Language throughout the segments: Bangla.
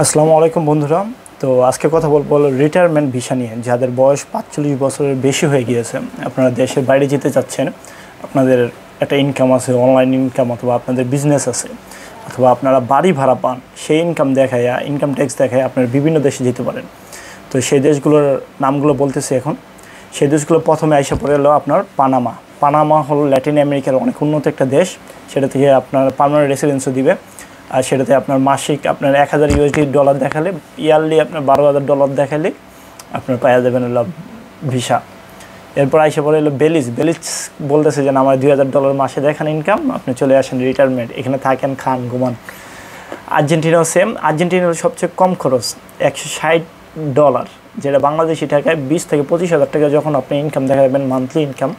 আসসালামু আলাইকুম বন্ধুরা। তো আজকে কথা বলবো রিটায়ারমেন্ট ভিসা নিয়ে। যাদের বয়স ৪৫ বছরের বেশি হয়ে গিয়েছে, আপনারা দেশের বাইরে যেতে চাচ্ছেন, আপনাদের একটা ইনকাম আছে, অনলাইন ইনকাম, অথবা আপনাদের বিজনেস আছে, অথবা আপনারা বাড়ি ভাড়া পান, সেই ইনকাম দেখায়, ইনকাম ট্যাক্স দেখায় আপনারা বিভিন্ন দেশে যেতে পারেন। তো সেই দেশগুলোর নামগুলো বলতেছি এখন। সেই দেশগুলো প্রথমে আইসা পড়ে এলো আপনার পানামা। পানামা হলো ল্যাটিন আমেরিকার অনেক উন্নত একটা দেশ। সেটা থেকে আপনার পার্মানেন্ট রেসিডেন্সও দিবে। আর সেটাতে আপনার মাসিক আপনার $১,০০০ দেখালে, ইয়ারলি আপনার $১২,০০০ দেখালে আপনার পাওয়া যাবেন হলো ভিসা। এরপর আইসা পরে হলো বেলিজ। বেলিজ বলতেছে যে আমার $২,০০০ মাসে দেখান ইনকাম, আপনি চলে আসেন রিটায়ারমেন্ট, এখানে থাকেন, খান, ঘুমান। আর্জেন্টিনাও সেম। আর্জেন্টিনার সবচেয়ে কম খরচ $১৬০, যেটা বাংলাদেশি টাকায় ২০ থেকে ২৫,০০০ টাকা যখন আপনি ইনকাম দেখাবেন, মান্থলি ইনকাম,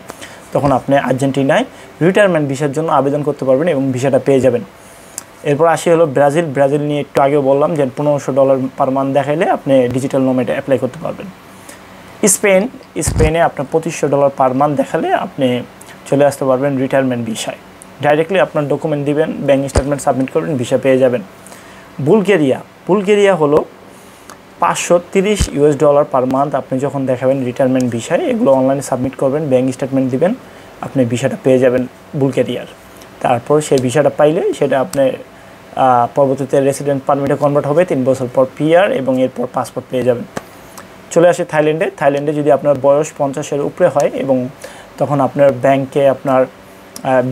তখন আপনি আর্জেন্টিনায় রিটায়ারমেন্ট ভিসার জন্য আবেদন করতে পারবেন এবং ভিসাটা পেয়ে যাবেন। এরপর আসি হলো ব্রাজিল। ব্রাজিল নিয়ে একটু আগেও বললাম যে $১৫০০ পার মান্থ দেখাইলে আপনি ডিজিটাল নোমেডে অ্যাপ্লাই করতে পারবেন। স্পেনে আপনার $২৫০০ পার মান্থ দেখালে আপনি চলে আসতে পারবেন রিটায়ারমেন্ট ভিসায়। ডাইরেক্টলি আপনার ডকুমেন্ট দিবেন, ব্যাঙ্ক স্টেটমেন্ট সাবমিট করবেন, ভিসা পেয়ে যাবেন। বুলগেরিয়া হলো $৫৩০ পার মান্থ আপনি যখন দেখাবেন রিটায়ারমেন্ট ভিসায়। এগুলো অনলাইনে সাবমিট করবেন, ব্যাঙ্ক স্টেটমেন্ট দিবেন, আপনি ভিসাটা পেয়ে যাবেন বুলগেরিয়ার। তারপর সেই ভিসাটা পাইলে সেটা আপনি পরবর্তীতে রেসিডেন্ট পারমিটে কনভার্ট হবে, ৩ বছর পর PR, এবং এরপর পাসপোর্ট পেয়ে যাবেন। চলে আসে থাইল্যান্ডে যদি আপনার বয়স 50-এর উপরে হয়, এবং তখন আপনার ব্যাংকে আপনার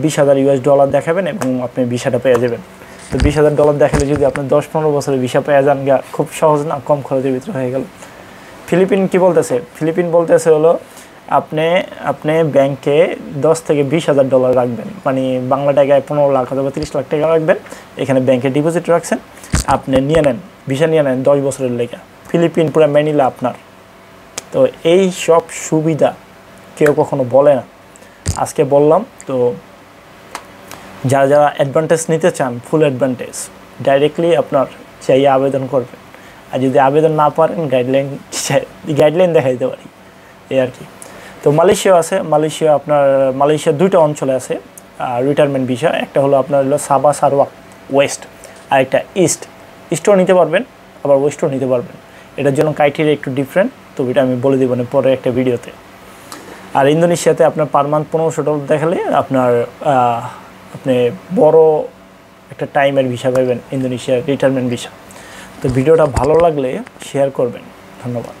$২০,০০০ দেখাবেন এবং আপনি ভিসাটা পেয়ে যাবেন। তো $২০,০০০ দেখালে যদি আপনি 10-15 বছরের ভিসা পেয়ে যান, খুব সহজ না, কম খরচের ভিতরে হয়ে গেল। ফিলিপিন কি বলতেছে? ফিলিপিন বলতেছে হলো আপনি ব্যাংকে $10,000 থেকে $20,000 রাখবেন, মানে বাংলা টাকায় 15 লাখ অথবা 30 লাখ টাকা রাখবেন। এখানে ব্যাংকে ডিপোজিট রাখছেন, আপনি নিয়ে নেন, ভিসা নিয়ে নেন 10 বছরের লেখা। ফিলিপিন পুরো ম্যানিলা আপনার। তো এই সব সুবিধা কেউ কখনো বলে না, আজকে বললাম। তো যারা অ্যাডভান্টেজ নিতে চান, ফুল অ্যাডভান্টেজ, ডাইরেক্টলি আপনার চাইয়ে আবেদন করবেন। আর যদি আবেদন না পারেন, গাইডলাইন দেখা দিতে পারি, এই আর কি। তো মালয়েশিয়া আছে। মালয়েশিয়ার 2টা অঞ্চলে আছে রিটায়ারমেন্ট ভিসা। একটা হলো আপনার হলো সাবা সারওয়াক ওয়েস্ট, আর একটা ইস্টও নিতে পারবেন, আবার ওয়েস্টও নিতে পারবেন। এটার জন্য ক্রাইটেরিয়া একটু ডিফারেন্ট, তো এটা আমি বলে দেবো পরে একটা ভিডিওতে। আর ইন্দোনেশিয়াতে আপনার পার মান্থ $১৫০০ দেখালে আপনি বড় একটা টাইমের ভিসা পাবেন, ইন্দোনেশিয়ার রিটায়ারমেন্ট ভিসা। তো ভিডিওটা ভালো লাগলে শেয়ার করবেন। ধন্যবাদ।